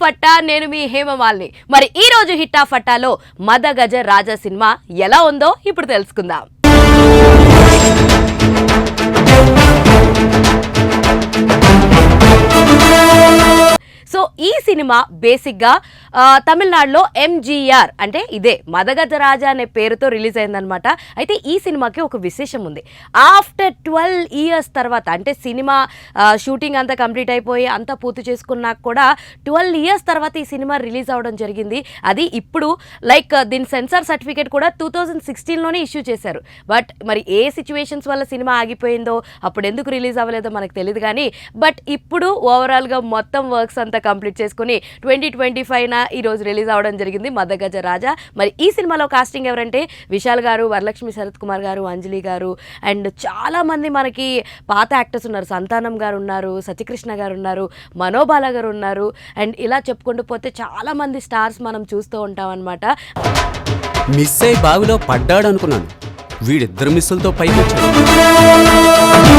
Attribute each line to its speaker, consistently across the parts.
Speaker 1: ఫట్టా, నేను మీ హేమమాలిని. మరి ఈ రోజు హిట్టా ఫట్టాలో మదగజ రాజా సినిమా ఎలా ఉందో ఇప్పుడు తెలుసుకుందాం. సో ఈ సినిమా బేసిక్గా తమిళనాడులో ఎంజీఆర్ అంటే ఇదే మదగజ రాజా అనే పేరుతో రిలీజ్ అయిందనమాట. అయితే ఈ సినిమాకి ఒక విశేషం ఉంది. ఆఫ్టర్ 12 years తర్వాత, అంటే సినిమా షూటింగ్ అంతా కంప్లీట్ అయిపోయి అంతా పూర్తి చేసుకున్నాక కూడా 12 years తర్వాత ఈ సినిమా రిలీజ్ అవ్వడం జరిగింది. అది ఇప్పుడు దీని సెన్సార్ సర్టిఫికేట్ కూడా 2016లోనే ఇష్యూ చేశారు. బట్ మరి ఏ సిచ్యువేషన్స్ వల్ల సినిమా ఆగిపోయిందో, అప్పుడు ఎందుకు రిలీజ్ అవ్వలేదో మనకు తెలియదు. కానీ బట్ ఇప్పుడు ఓవరాల్గా మొత్తం వర్క్స్ అంతా కంప్లీట్ చేసుకుని 2025న ఈరోజు రిలీజ్ అవ్వడం జరిగింది మదగజ రాజా. మరి ఈ సినిమాలో కాస్టింగ్ ఎవరంటే విశాల్ గారు, వరలక్ష్మి శరత్ కుమార్ గారు, అంజలి గారు అండ్ చాలా మంది మనకి పాత యాక్టర్స్ ఉన్నారు. సంతానం గారు ఉన్నారు, సత్యకృష్ణ గారు ఉన్నారు, మనోబాల గారు ఉన్నారు అండ్ ఇలా చెప్పుకుంటూ పోతే చాలా మంది స్టార్స్ మనం చూస్తూ ఉంటాం అనమాట.
Speaker 2: మిస్ అయి బావిలో పడ్డాడు అనుకున్నాను, వీడిద్దరు మిస్సులతో పైకి వచ్చాడు.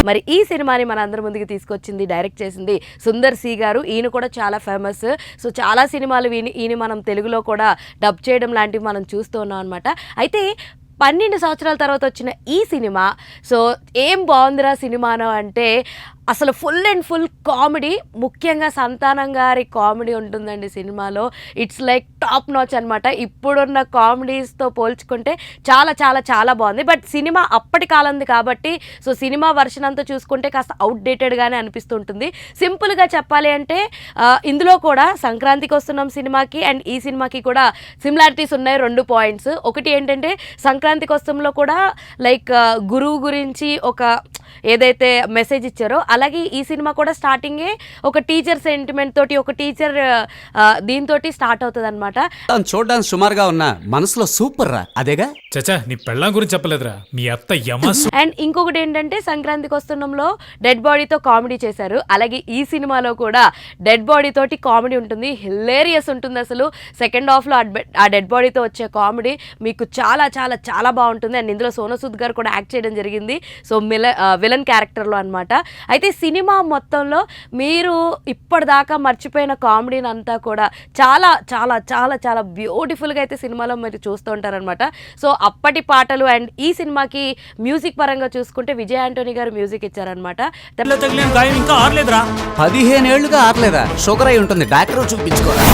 Speaker 1: మరి ఈ సినిమాని మన అందరి ముందుకు తీసుకొచ్చింది, డైరెక్ట్ చేసింది సుందర్ సి గారు. ఈయన కూడా చాలా ఫేమస్. సో చాలా సినిమాలు ఈయన మనం తెలుగులో కూడా డబ్ చేయడం లాంటివి మనం చూస్తూ ఉన్నాం అనమాట. అయితే 12 సంవత్సరాల తర్వాత వచ్చిన ఈ సినిమా సో ఏం బాగుందిరా సినిమానో అంటే అసలు ఫుల్ అండ్ ఫుల్ కామెడీ. ముఖ్యంగా సంతానం గారి కామెడీ ఉంటుందండి సినిమాలో. ఇట్స్ లైక్ టాప్ నాచ్ అనమాట. ఇప్పుడున్న కామెడీస్తో పోల్చుకుంటే చాలా చాలా చాలా బాగుంది. బట్ సినిమా అప్పటి కాలంది కాబట్టి సో సినిమా వర్షన్ అంతా చూసుకుంటే కాస్త అవుట్డేటెడ్గానే అనిపిస్తుంటుంది. సింపుల్గా చెప్పాలి అంటే ఇందులో కూడా సంక్రాంతికి వస్తున్నాం సినిమాకి అండ్ ఈ సినిమాకి కూడా సిమిలారిటీస్ ఉన్నాయి. 2 పాయింట్స్. ఒకటి ఏంటంటే సంక్రాంతికి వస్తుంలో కూడా గురువు గురించి ఒక ఏదైతే మెసేజ్ ఇచ్చారో, అలాగే ఈ సినిమా కూడా స్టార్టింగే ఒక టీచర్ సెంటిమెంట్ తోటి, ఒక టీచర్ దీంతో స్టార్ట్ అవుతుంది అనమాట.
Speaker 2: చూడడానికి సుమారుగా ఉన్న మనసులో సూపర్ రా అదేగా.
Speaker 3: చచ్చా నీ పెళ్ళాం గురించి చెప్పలేదురా, మీ అత్త యమస్.
Speaker 1: అండ్ ఇంకొకటి ఏంటంటే సంక్రాంతికి వస్తున్నాంలో డెడ్ బాడీతో కామెడీ చేశారు. అలాగే ఈ సినిమాలో కూడా డెడ్ బాడీ తోటి కామెడీ ఉంటుంది. హిలేరియస్ ఉంటుంది అసలు. సెకండ్ హాఫ్లో ఆ డెడ్ బాడీతో వచ్చే కామెడీ మీకు చాలా చాలా చాలా బాగుంటుంది. అండ్ ఇందులో సోను సూద్ గారు కూడా యాక్ట్ చేయడం జరిగింది. సో విలన్ క్యారెక్టర్లో అనమాట. అయితే సినిమా మొత్తంలో మీరు ఇప్పటిదాకా మర్చిపోయిన కామెడీని అంతా కూడా చాలా చాలా చాలా చాలా బ్యూటిఫుల్గా అయితే సినిమాలో మీరు చూస్తూ ఉంటారనమాట. సో అప్పటి పాటలు అండ్ ఈ సినిమాకి మ్యూజిక్ పరంగా చూసుకుంటే విజయ్ ఆంటోనీ గారు మ్యూజిక్ ఇచ్చారనమాట.
Speaker 2: 15 ఏళ్లుగా ఆరలేదా? షుగర్ అయి ఉంటుంది, డాక్టర్ చూపించుకోరా.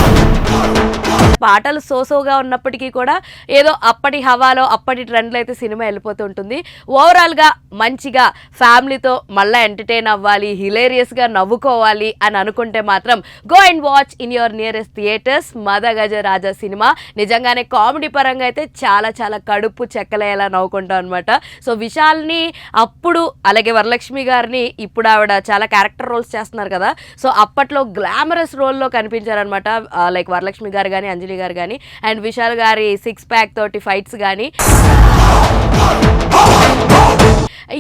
Speaker 1: పాటలు సోసోగా ఉన్నప్పటికీ కూడా ఏదో అప్పటి హవాలో అప్పటి ట్రెండ్లో అయితే సినిమా వెళ్ళిపోతూ ఉంటుంది. ఓవరాల్గా మంచిగా ఫ్యామిలీతో మళ్ళీ ఎంటర్టైన్ అవ్వాలి, హిలేరియస్గా నవ్వుకోవాలి అని అనుకుంటే మాత్రం go and watch in your nearest theatres Madagaja Raja cinema. నిజంగానే కామెడీ పరంగా అయితే చాలా చాలా కడుపు చెక్కలేలా నవ్వుకుంటాం అనమాట. సో విశాల్ని అప్పుడు, అలాగే వరలక్ష్మి గారిని ఇప్పుడు ఆవిడ చాలా క్యారెక్టర్ రోల్స్ చేస్తున్నారు కదా. సో అప్పట్లో గ్లామరస్ రోల్లో కనిపించారనమాట. వరలక్ష్మి గారు కానీ, అంజలి గారు కానీ అండ్ విశాల్ గారి 6 pack తోటి ఫైట్స్ కానీ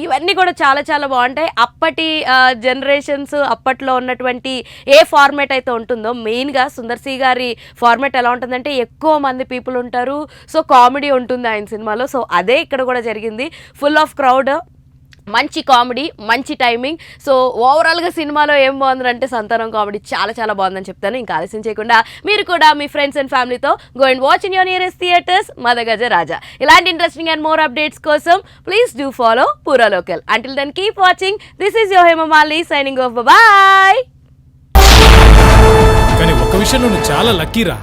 Speaker 1: ఇవన్నీ కూడా చాలా చాలా బాగుంటాయి. అప్పటి జనరేషన్స్ అప్పట్లో ఉన్నటువంటి ఏ ఫార్మేట్ అయితే ఉంటుందో, మెయిన్గా సుందర్ సి గారి ఫార్మేట్ ఎలా ఉంటుందంటే ఎక్కువ మంది పీపుల్ ఉంటారు. సో కామెడీ ఉంటుంది ఆయన సినిమాలో. సో అదే ఇక్కడ కూడా జరిగింది. ఫుల్ ఆఫ్ క్రౌడ్, మంచి కామెడీ, మంచి టైమింగ్. సో ఓవరాల్గా సినిమాలో ఏం బాగుందంటే సంతానం కామెడీ చాలా చాలా బాగుందని చెప్తాను. ఇంకా ఆలస్యం చేయకుండా మీరు కూడా మీ ఫ్రెండ్స్ అండ్ ఫ్యామిలీతో go and watch in your nearest theatres Madagaja Raja. ఇలాంటి ఇంట్రెస్టింగ్ అండ్ మోర్ అప్డేట్స్ కోసం please do follow Poora Local. Until then keep watching. This is your Hemamalini signing off. Bye.
Speaker 3: కానీ ఒక విషయం నువ్వు చాలా లక్కీరా.